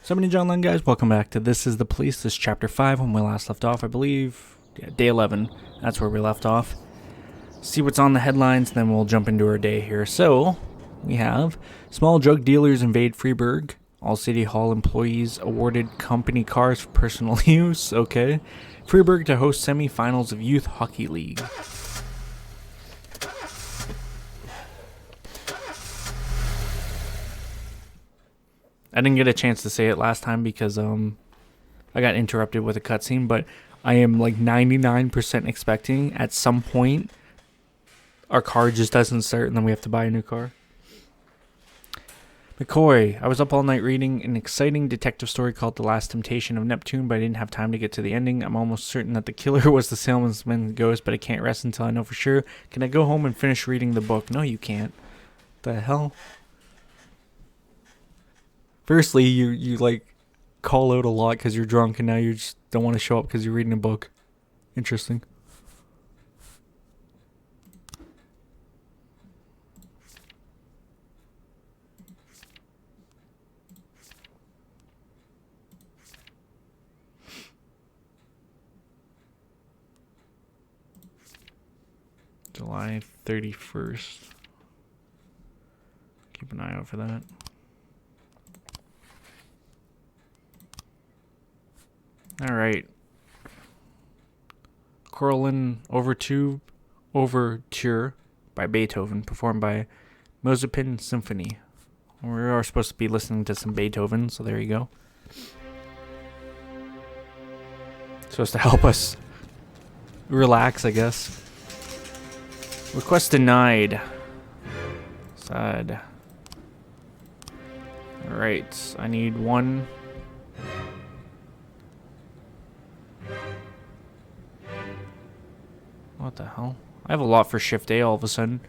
Somebody John Lund, guys, welcome back to This is the Police. This is chapter 5 when we last left off, I believe. Yeah, day 11. That's where we left off. See what's on the headlines, then we'll jump into our day here. So, we have small drug dealers invade Freiburg. All City Hall employees awarded company cars for personal use. Okay. Freiburg to host semi-finals of Youth Hockey League. I didn't get a chance to say it last time because I got interrupted with a cutscene, but I am like 99% expecting at some point our car just doesn't start and then we have to buy a new car. McCoy, I was up all night reading an exciting detective story called The Last Temptation of Neptune, but I didn't have time to get to the ending. I'm almost certain that the killer was the salesman ghost, but I can't rest until I know for sure. Can I go home and finish reading the book? No, you can't. The hell? Firstly, you like call out a lot because you're drunk, and now you just don't want to show up because you're reading a book. Interesting. July 31st. Keep an eye out for that. All right. Coralin Overture by Beethoven, performed by Mozartpin Symphony. We are supposed to be listening to some Beethoven, so there you go. Supposed to help us relax, I guess. Request denied. Sad. Alright, I need one. What the hell? I have a lot for Shift A all of a sudden.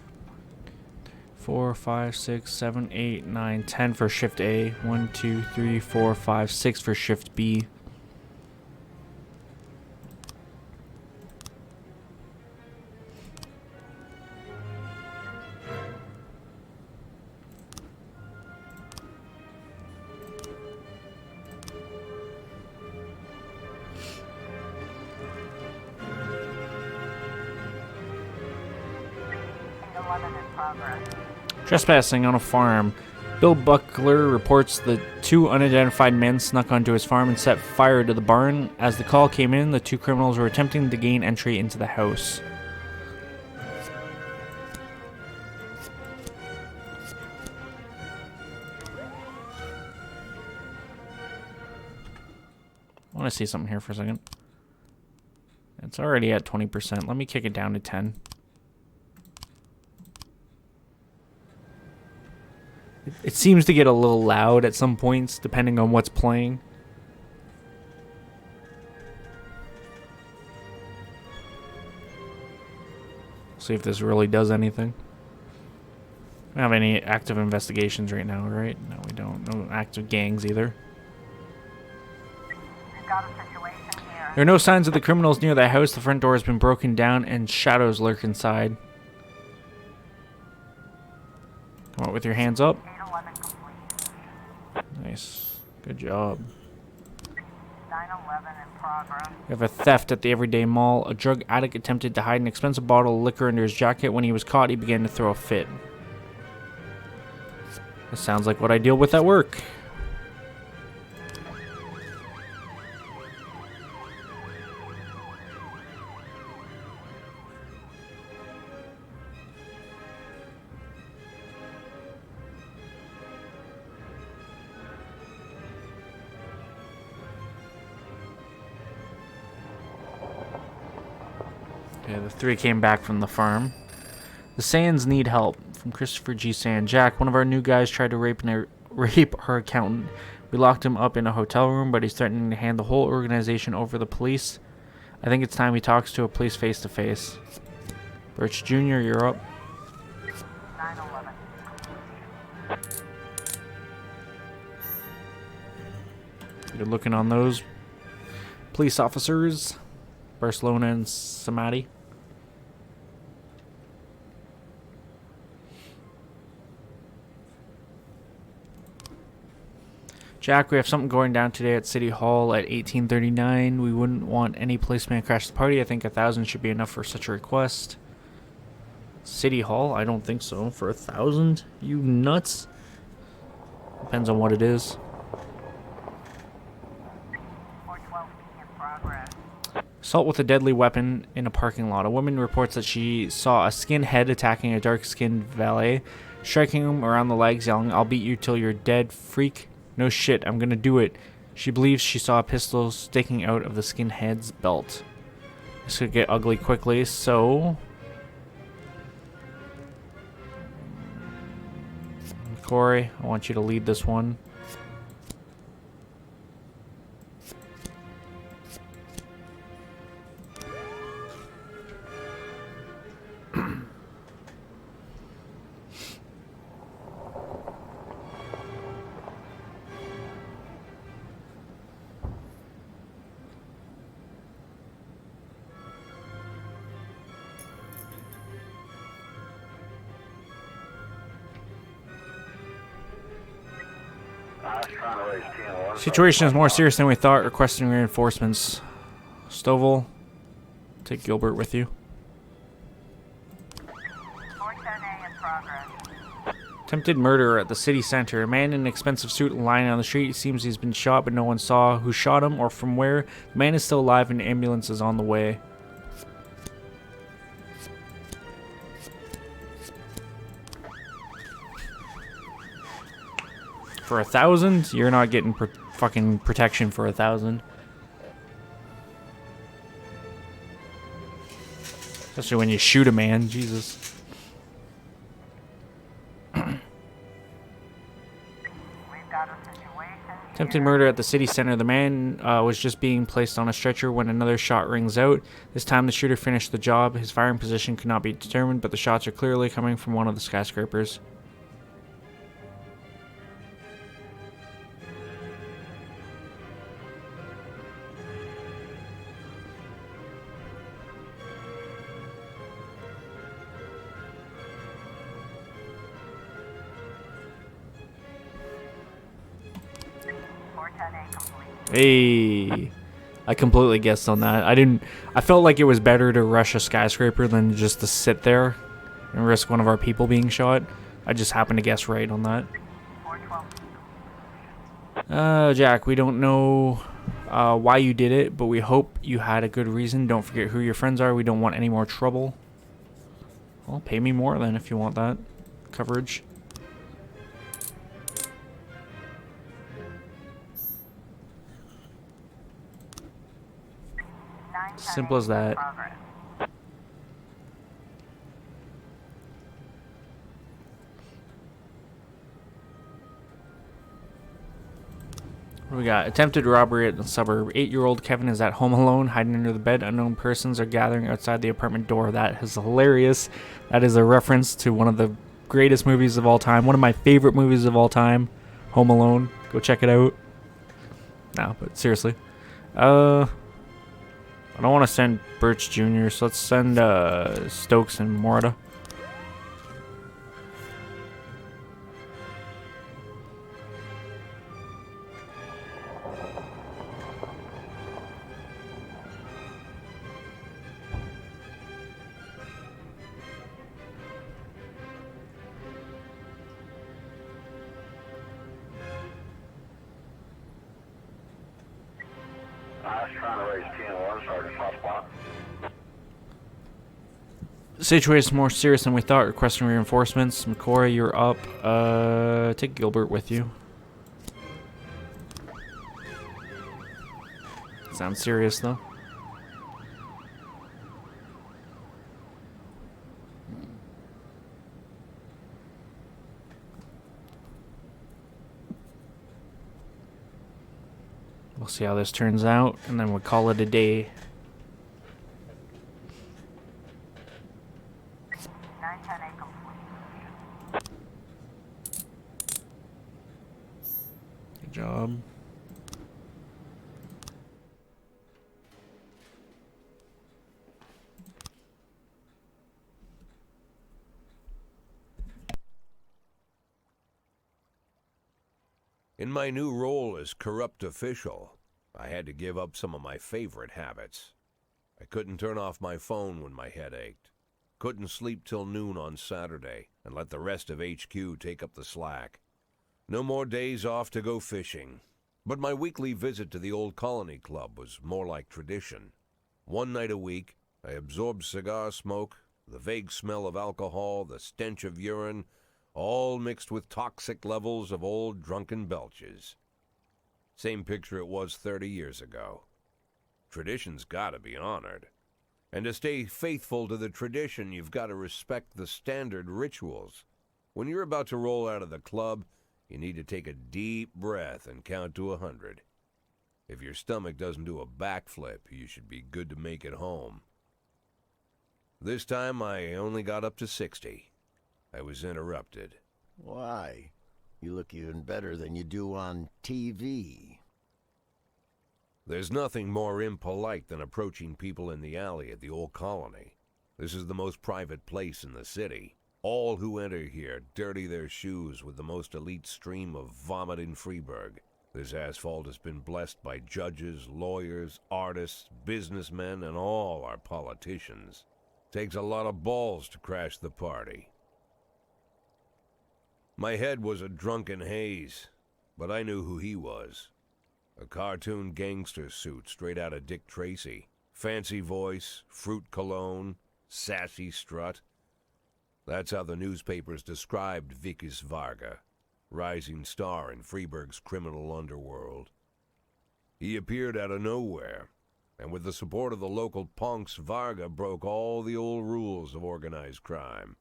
4, 5, 6, 7, 8, 9, 10 for Shift A. 1, 2, 3, 4, 5, 6 for Shift B. Trespassing on a farm. Bill Buckler reports that two unidentified men snuck onto his farm and set fire to the barn. As the call came in, the two criminals were attempting to gain entry into the house. I want to see something here for a second. It's already at 20%. Let me kick it down to 10. It seems to get a little loud at some points, depending on what's playing. See if this really does anything. We don't have any active investigations right now, right? No, we don't. No active gangs either. There are no signs of the criminals near the house. The front door has been broken down and shadows lurk inside. Come on with your hands up. Nice. Good job. 911 in progress. We have a theft at the Everyday Mall. A drug addict attempted to hide an expensive bottle of liquor under his jacket. When he was caught, he began to throw a fit. This sounds like what I deal with at work. Okay, the three came back from the farm. The Sands need help. From Christopher G. Sand. Jack, one of our new guys, tried to rape our accountant. We locked him up in a hotel room, but he's threatening to hand the whole organization over to the police. I think it's time he talks to a police face-to-face. Birch Jr., you're up. 911. Good looking on those police officers. Barcelona and Samadi. Jack, we have something going down today at City Hall at 1839. We wouldn't want any policeman to crash the party. I think 1,000 should be enough for such a request. City Hall? I don't think so. For 1,000? You nuts? Depends on what it is. 412 in progress. Assault with a deadly weapon in a parking lot. A woman reports that she saw a skinhead attacking a dark-skinned valet, striking him around the legs, yelling, "I'll beat you till you're dead, freak. No shit, I'm gonna do it." She believes she saw a pistol sticking out of the skinhead's belt. This could get ugly quickly, so... Corey, I want you to lead this one. Situation is more serious than we thought. Requesting reinforcements. Stovall, take Gilbert with you. 410A in progress. Attempted murder at the city center. A man in an expensive suit lying on the street. It seems he's been shot, but no one saw who shot him or from where. The man is still alive and the ambulance is on the way. For 1,000? You're not getting fucking protection for 1,000. Especially when you shoot a man. Jesus. We've got a situation. Attempted murder at the city center. The man was just being placed on a stretcher when another shot rings out. This time the shooter finished the job. His firing position could not be determined, but the shots are clearly coming from one of the skyscrapers. Hey, I completely guessed on that. I felt like it was better to rush a skyscraper than just to sit there and risk one of our people being shot. I just happened to guess right on that. 412. Jack, we don't know why you did it, but we hope you had a good reason. Don't forget who your friends are. We don't want any more trouble. Well, pay me more then if you want that coverage. Simple as that. What do we got? Attempted robbery at the suburb. 8-year-old Kevin is at home alone, hiding under the bed. Unknown persons are gathering outside the apartment door. That is hilarious. That is a reference to one of the greatest movies of all time. One of my favorite movies of all time. Home Alone. Go check it out. No, but seriously. I don't want to send Birch Jr., so let's send Stokes and Morita. The situation is more serious than we thought. Requesting reinforcements. McCoy, you're up. Take Gilbert with you. Sounds serious, though. We'll see how this turns out, and then we'll call it a day. 910A complete. Good job. In my new role as corrupt official, I had to give up some of my favorite habits. I couldn't turn off my phone when my head ached. Couldn't sleep till noon on Saturday and let the rest of HQ take up the slack. No more days off to go fishing. But my weekly visit to the old Colony Club was more like tradition. One night a week, I absorbed cigar smoke, the vague smell of alcohol, the stench of urine, all mixed with toxic levels of old drunken belches. Same picture it was 30 years ago. Tradition's gotta be honored. And to stay faithful to the tradition, you've got to respect the standard rituals. When you're about to roll out of the club, you need to take a deep breath and count to 100. If your stomach doesn't do a backflip, you should be good to make it home. This time I only got up to 60. I was interrupted. Why? You look even better than you do on TV. There's nothing more impolite than approaching people in the alley at the old Colony. This is the most private place in the city. All who enter here dirty their shoes with the most elite stream of vomit in Freeburg. This asphalt has been blessed by judges, lawyers, artists, businessmen, and all our politicians. Takes a lot of balls to crash the party. My head was a drunken haze, but I knew who he was. A cartoon gangster suit straight out of Dick Tracy. Fancy voice, fruit cologne, sassy strut. That's how the newspapers described Vikas Varga, rising star in Freeburg's criminal underworld. He appeared out of nowhere, and with the support of the local punks, Varga broke all the old rules of organized crime.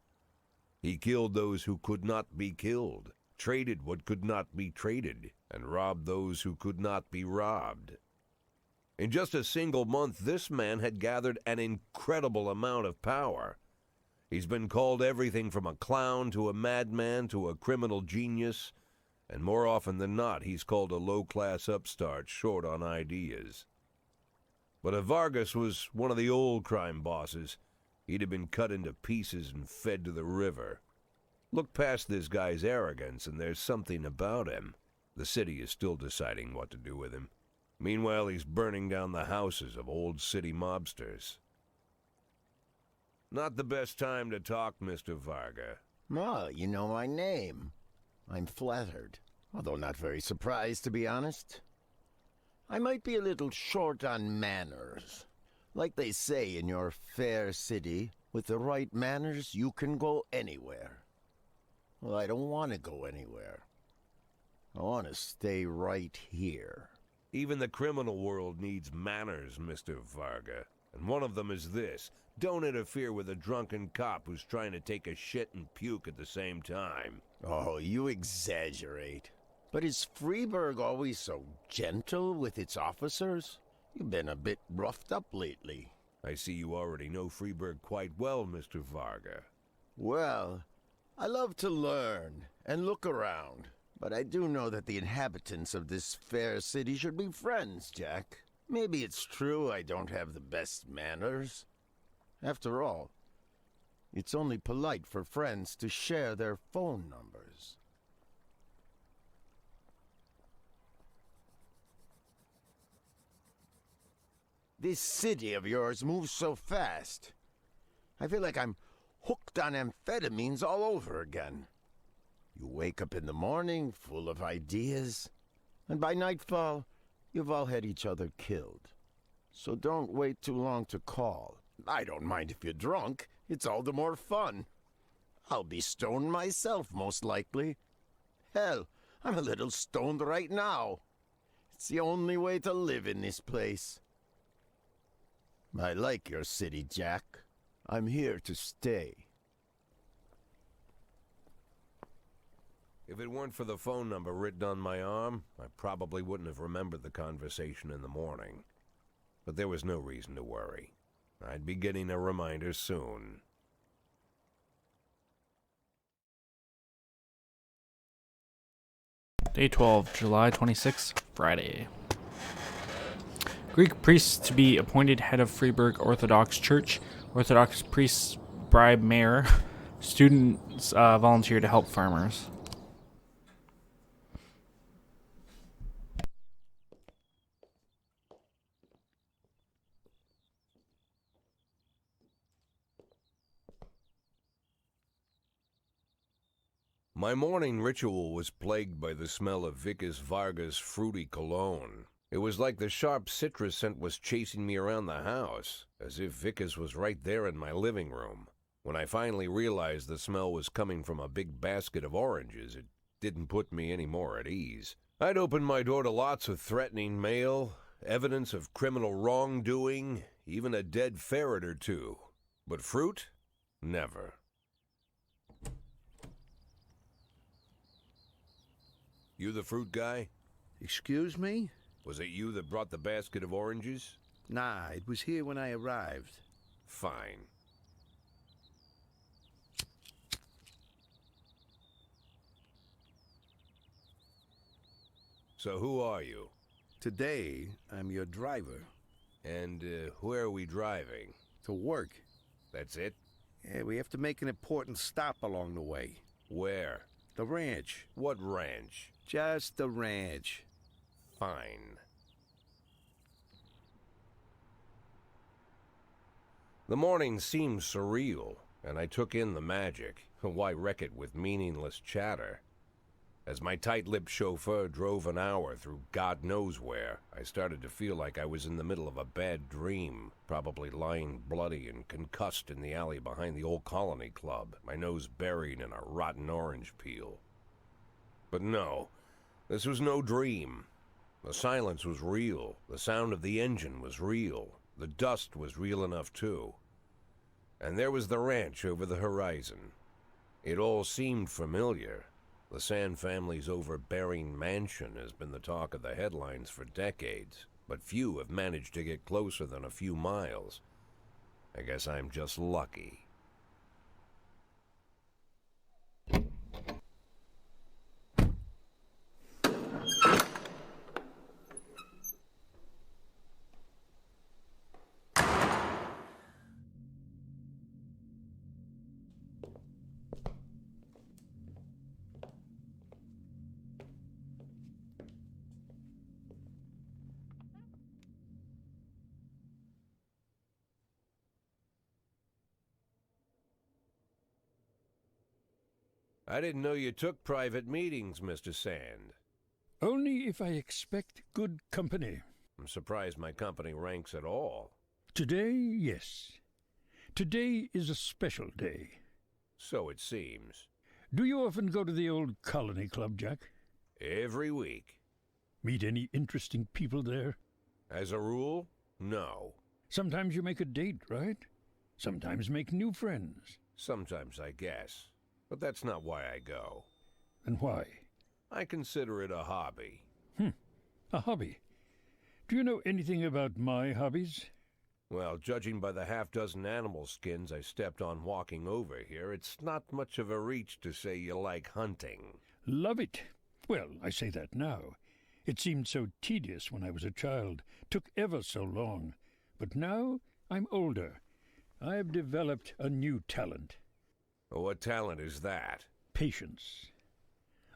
He killed those who could not be killed, traded what could not be traded, and robbed those who could not be robbed. In just a single month, this man had gathered an incredible amount of power. He's been called everything from a clown to a madman to a criminal genius, and more often than not, he's called a low-class upstart short on ideas. But if Vargas was one of the old crime bosses, he'd have been cut into pieces and fed to the river. Look past this guy's arrogance, and there's something about him. The city is still deciding what to do with him. Meanwhile, he's burning down the houses of old city mobsters. Not the best time to talk, Mr. Varga. Oh, you know my name. I'm flattered, although not very surprised, to be honest. I might be a little short on manners. Like they say in your fair city, with the right manners, you can go anywhere. Well, I don't want to go anywhere. I want to stay right here. Even the criminal world needs manners, Mr. Varga. And one of them is this. Don't interfere with a drunken cop who's trying to take a shit and puke at the same time. Oh, you exaggerate. But is Freeburg always so gentle with its officers? You've been a bit roughed up lately. I see you already know Freeburg quite well, Mr. Varga. Well, I love to learn and look around. But I do know that the inhabitants of this fair city should be friends, Jack. Maybe it's true I don't have the best manners. After all, it's only polite for friends to share their phone numbers. This city of yours moves so fast. I feel like I'm hooked on amphetamines all over again. You wake up in the morning full of ideas, and by nightfall, you've all had each other killed. So don't wait too long to call. I don't mind if you're drunk. It's all the more fun. I'll be stoned myself, most likely. Hell, I'm a little stoned right now. It's the only way to live in this place. I like your city, Jack. I'm here to stay. If it weren't for the phone number written on my arm, I probably wouldn't have remembered the conversation in the morning. But there was no reason to worry. I'd be getting a reminder soon. Day 12, July 26, Friday. Greek priests to be appointed head of Freeburg Orthodox Church. Orthodox priests bribe mayor. Students volunteer to help farmers. My morning ritual was plagued by the smell of Vicus Vargas' fruity cologne. It was like the sharp citrus scent was chasing me around the house, as if Vicus was right there in my living room. When I finally realized the smell was coming from a big basket of oranges, it didn't put me any more at ease. I'd opened my door to lots of threatening mail, evidence of criminal wrongdoing, even a dead ferret or two. But fruit? Never. You the fruit guy? Excuse me? Was it you that brought the basket of oranges? Nah, it was here when I arrived. Fine. So who are you? Today, I'm your driver. And where are we driving? To work. That's it? Yeah, we have to make an important stop along the way. Where? The ranch. What ranch? Just the ranch. Fine. The morning seemed surreal, and I took in the magic. Why wreck it with meaningless chatter? As my tight-lipped chauffeur drove an hour through God knows where, I started to feel like I was in the middle of a bad dream, probably lying bloody and concussed in the alley behind the old Colony Club, my nose buried in a rotten orange peel. But no, this was no dream. The silence was real, the sound of the engine was real, the dust was real enough too. And there was the ranch over the horizon. It all seemed familiar. The Sand family's overbearing mansion has been the talk of the headlines for decades, but few have managed to get closer than a few miles. I guess I'm just lucky. I didn't know you took private meetings, Mr. Sand. Only if I expect good company. I'm surprised my company ranks at all. Today, yes. Today is a special day. So it seems. Do you often go to the old Colony Club, Jack? Every week. Meet any interesting people there? As a rule, no. Sometimes you make a date, right? Sometimes make new friends. Sometimes, I guess. But that's not why I go. And why? I consider it a hobby. A hobby. Do you know anything about my hobbies? Well, judging by the half-dozen animal skins I stepped on walking over here, it's not much of a reach to say you like hunting. Love it. Well, I say that now. It seemed so tedious when I was a child. Took ever so long. But now I'm older. I've developed a new talent. What talent is that? Patience.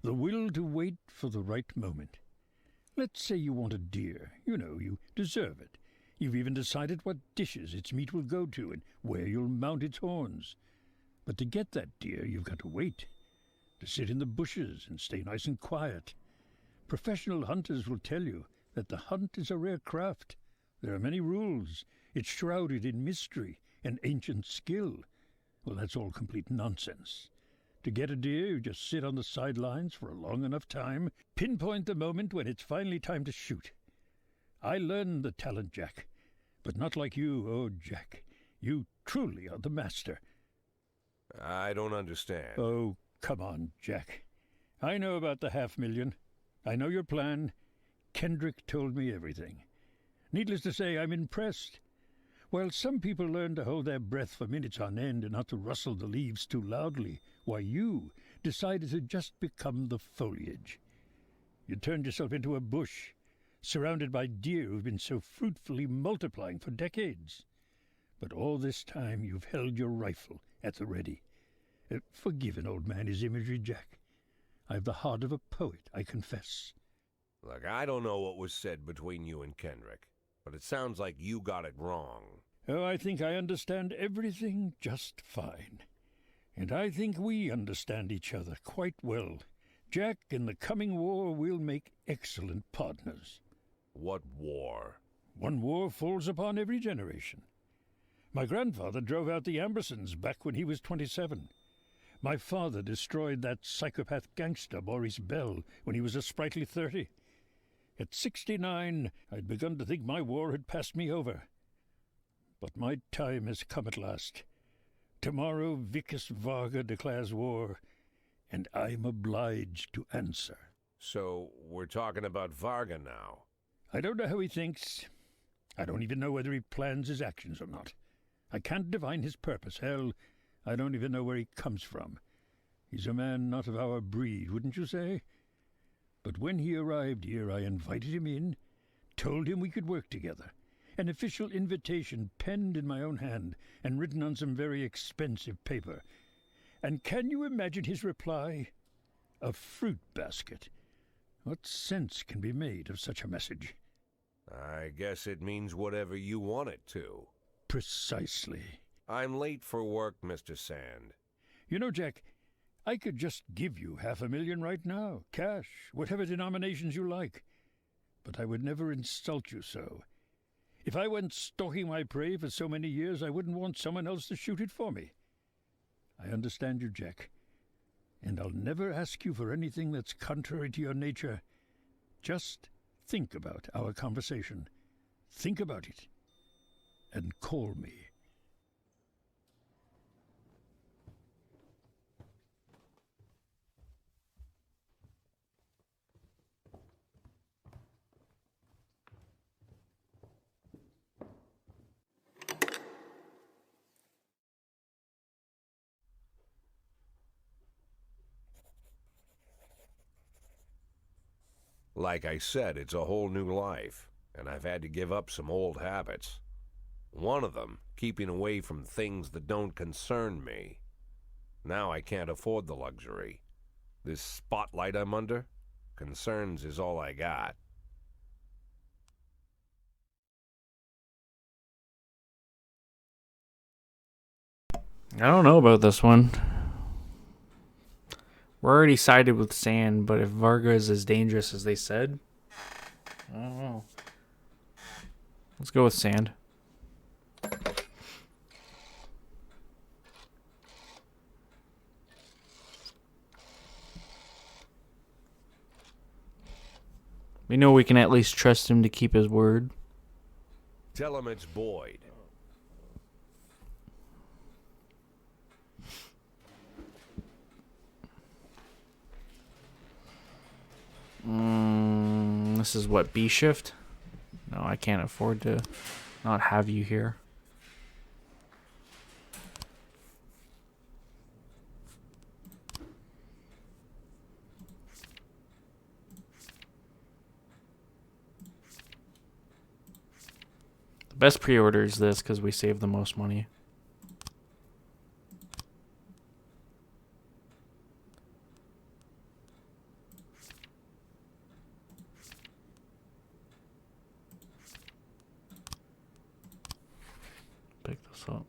The will to wait for the right moment. Let's say you want a deer. You know, you deserve it. You've even decided what dishes its meat will go to and where you'll mount its horns. But to get that deer, you've got to wait. To sit in the bushes and stay nice and quiet. Professional hunters will tell you that the hunt is a rare craft. There are many rules. It's shrouded in mystery and ancient skill. Well, that's all complete nonsense. To get a deer, you just sit on the sidelines for a long enough time, pinpoint the moment when it's finally time to shoot. I learned the talent, Jack, but not like you, oh, Jack. You truly are the master. I don't understand. Oh, come on, Jack. I know about the 500,000. I know your plan. Kendrick told me everything. Needless to say, I'm impressed. While some people learn to hold their breath for minutes on end and not to rustle the leaves too loudly, why you decided to just become the foliage. You turned yourself into a bush, surrounded by deer who've been so fruitfully multiplying for decades. But all this time you've held your rifle at the ready. Forgive an old man his imagery, Jack. I've the heart of a poet, I confess. Look, I don't know what was said between you and Kendrick, but it sounds like you got it wrong. Oh, I think I understand everything just fine. And I think we understand each other quite well. Jack, in the coming war, we'll make excellent partners. What war? One war falls upon every generation. My grandfather drove out the Ambersons back when he was 27. My father destroyed that psychopath gangster Maurice Bell when he was a sprightly 30. At 69, I'd begun to think my war had passed me over. But my time has come at last. Tomorrow Vickis Varga declares war, and I'm obliged to answer. So, we're talking about Varga now. I don't know how he thinks. I don't even know whether he plans his actions or not. I can't divine his purpose. Hell, I don't even know where he comes from. He's a man not of our breed, wouldn't you say? But when he arrived here, I invited him in, told him we could work together. An official invitation penned in my own hand and written on some very expensive paper. And can you imagine his reply? A fruit basket. What sense can be made of such a message? I guess it means whatever you want it to. Precisely. I'm late for work, Mr. Sand. You know, Jack, I could just give you $500,000 right now, cash, whatever denominations you like. But I would never insult you so. If I went stalking my prey for so many years, I wouldn't want someone else to shoot it for me. I understand you, Jack, and I'll never ask you for anything that's contrary to your nature. Just think about our conversation. Think about it, and call me. Like I said, it's a whole new life, and I've had to give up some old habits. One of them, keeping away from things that don't concern me. Now I can't afford the luxury. This spotlight I'm under, concerns is all I got. I don't know about this one. We're already sided with Sand, but if Varga is as dangerous as they said, I don't know. Let's go with Sand. We know we can at least trust him to keep his word. Tell him it's Boyd. This is what, B shift? No, I can't afford to not have you here. The best pre-order is this because we save the most money. Pick this up.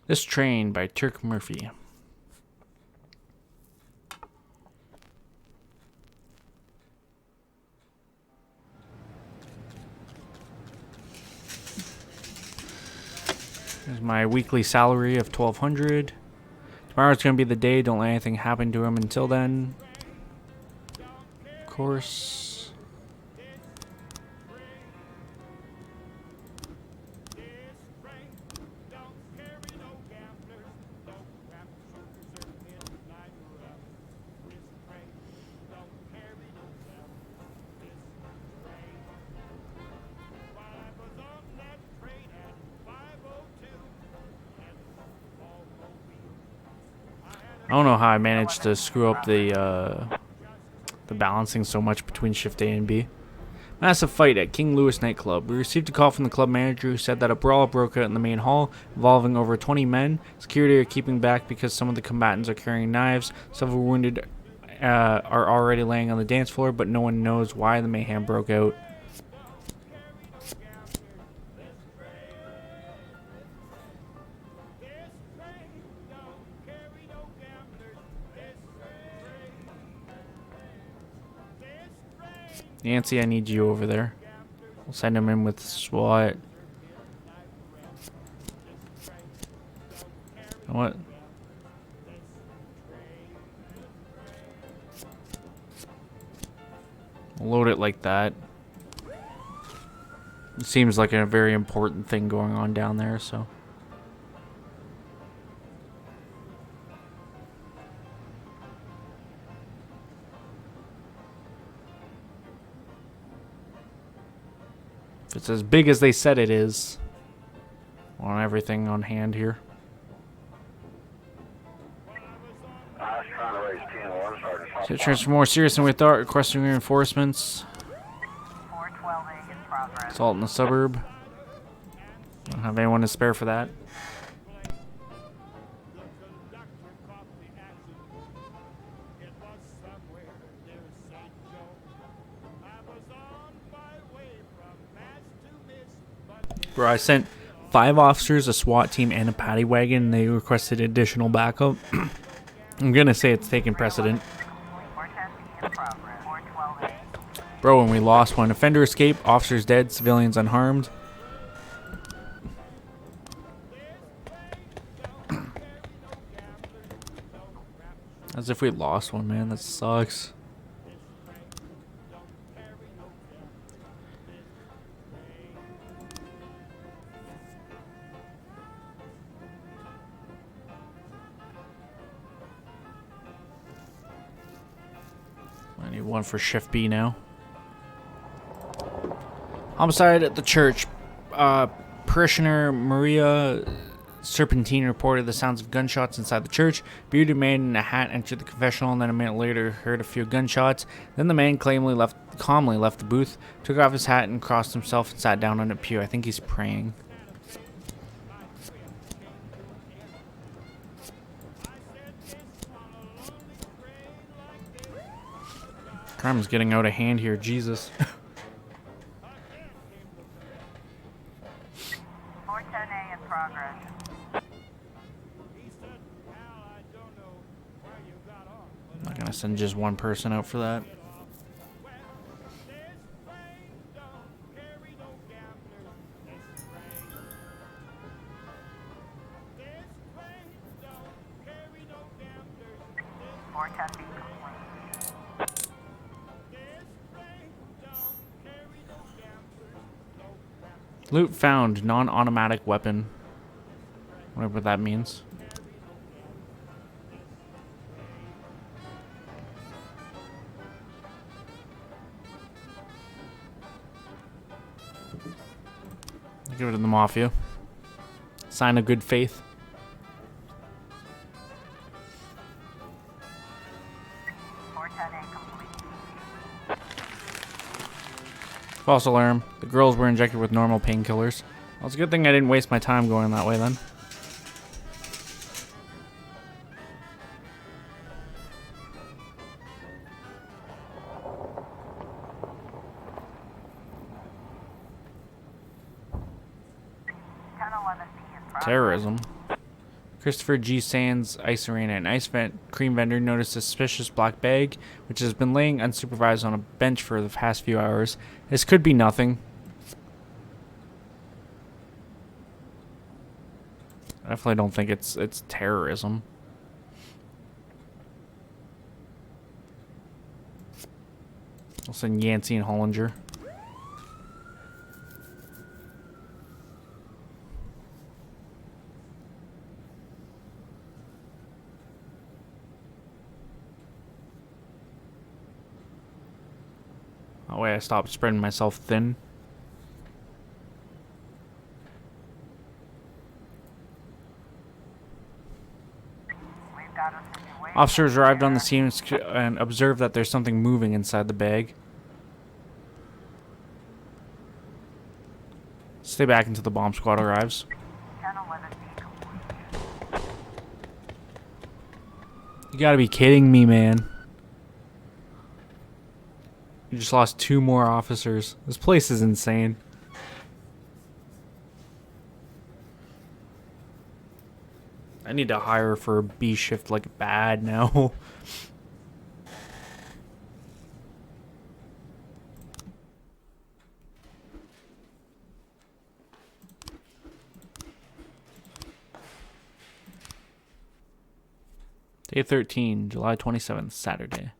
This Train by Turk Murphy. Here's my weekly salary of $1,200. Tomorrow's gonna be the day. Don't let anything happen to him until then. Of course. I don't know how I managed to screw up the balancing so much between shift A and B. Massive fight at King Louis nightclub. We received a call from the club manager who said that a brawl broke out in the main hall, involving over 20 men. Security are keeping back because some of the combatants are carrying knives. Several wounded are already laying on the dance floor, but no one knows why the mayhem broke out. Nancy, I need you over there. We'll send him in with SWAT. What? Load it like that. It seems like a very important thing going on down there, so. If it's as big as they said it is, I want everything on hand here. Situation's more serious than we thought. Requesting reinforcements. 412A in progress. Assault in the suburb. Don't have anyone to spare for that. Bro, I sent 5 officers, a SWAT team, and a paddy wagon, and they requested additional backup. I'm gonna say it's taking precedent. 410B in progress. 412A. Bro, when we lost one, offender escaped, officers dead, civilians unharmed. As if we lost one, man. That sucks. I need one for Shift B now. Homicide at the church. Parishioner Maria Serpentine reported the sounds of gunshots inside the church. Bearded man in a hat entered the confessional, and then a minute later heard a few gunshots. Then the man calmly left the booth, took off his hat and crossed himself and sat down on a pew. I think he's praying. Crime is getting out of hand here, Jesus. 410A in progress. I'm not gonna send just one person out for that. Loot found, non-automatic weapon. Whatever that means. Give it to the Mafia. Sign of good faith. False alarm. The girls were injected with normal painkillers. Well, it's a good thing I didn't waste my time going that way then. Terrorism. Christopher G. Sands, Ice Arena. An ice cream vendor noticed a suspicious black bag, which has been laying unsupervised on a bench for the past few hours. This could be nothing. I definitely don't think it's terrorism. I'll send Yancey and Hollinger. That way I stopped spreading myself thin. Officers arrived on the scene and observed that there's something moving inside the bag. Stay back until the bomb squad arrives. You gotta be kidding me, man. You just lost 2 more officers. This place is insane. I need to hire for a B shift like bad now. Day 13, July 27th, Saturday.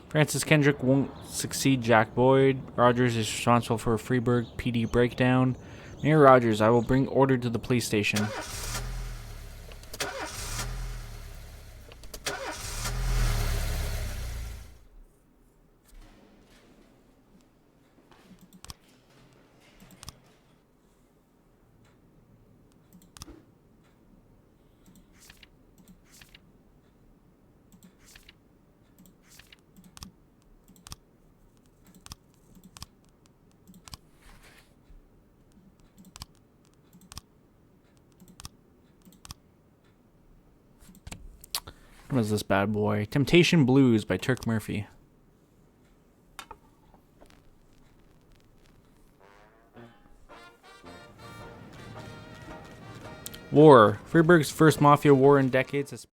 Francis Kendrick won't succeed Jack Boyd. Rogers is responsible for a Freeburg PD breakdown. Mayor Rogers, I will bring order to the police station. What is this bad boy? Temptation Blues by Turk Murphy. War. Freeburg's first mafia war in decades has